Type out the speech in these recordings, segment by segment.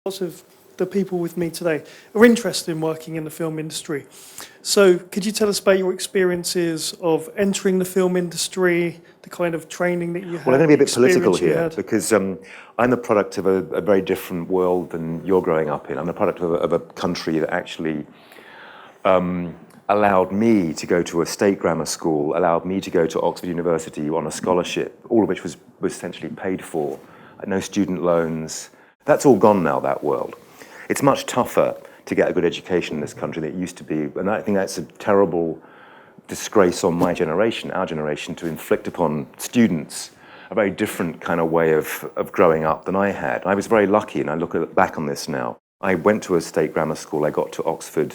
Lots of the people with me today are interested in working in the film industry. So could you tell us about your experiences of entering the film industry, the kind of training that you had? Well, I'm going to be a bit political experience you here had? because I'm the product of a very different world than you're growing up in. I'm the product of a country that actually allowed me to go to a state grammar school, allowed me to go to Oxford University on a scholarship, all of which was essentially paid for. No student loans. That's all gone now, that world. It's much tougher to get a good education in this country than it used to be, and I think that's a terrible disgrace on my generation, our generation, to inflict upon students a very different kind of way of growing up than I had. I was very lucky, and I look back on this now. I went to a state grammar school. I got to Oxford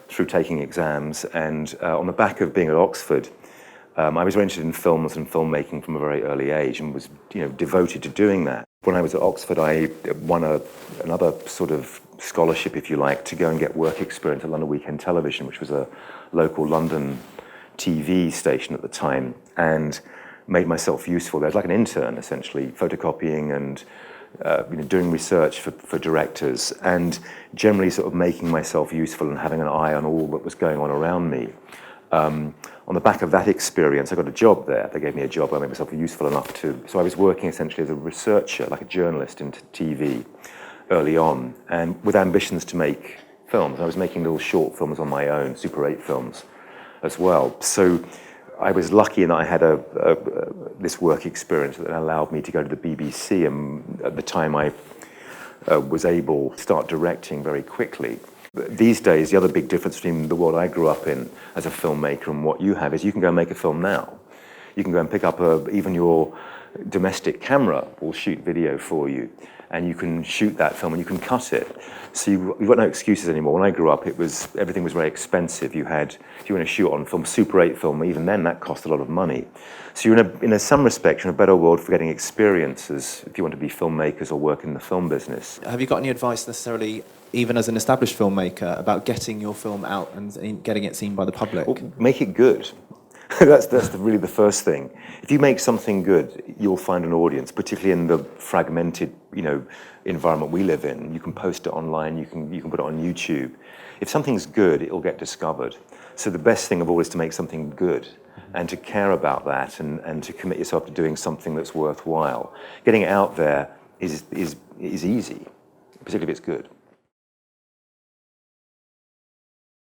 through taking exams, and on the back of being at Oxford, I was very interested in films and filmmaking from a very early age, and was devoted to doing that. When I was at Oxford, I won another sort of scholarship, if you like, to go and get work experience at London Weekend Television, which was a local London TV station at the time, and made myself useful. There was like an intern, essentially, photocopying and doing research for directors, and generally sort of making myself useful and having an eye on all that was going on around me. On the back of that experience, I got a job there. They gave me a job. I made myself useful enough so I was working essentially as a researcher, like a journalist into TV early on, and with ambitions to make films. I was making little short films on my own, Super 8 films as well. So I was lucky in that I had this work experience that allowed me to go to the BBC, and at the time I was able to start directing very quickly. These days, the other big difference between the world I grew up in as a filmmaker and what you have is you can go and make a film now. You can go and pick up even your domestic camera will shoot video for you, and you can shoot that film and you can cut it. So you've got no excuses anymore. When I grew up, everything was very expensive. If you want to shoot on film, Super 8 film, even then that cost a lot of money. So you're in some respects, you're in a better world for getting experiences if you want to be filmmakers or work in the film business. Have you got any advice necessarily, even as an established filmmaker, about getting your film out and getting it seen by the public? Well, make it good. That's really the first thing. If you make something good, you'll find an audience, particularly in the fragmented, environment we live in. You can post it online, you can put it on YouTube. If something's good, it'll get discovered. So the best thing of all is to make something good and to care about that and to commit yourself to doing something that's worthwhile. Getting it out there is easy, particularly if it's good.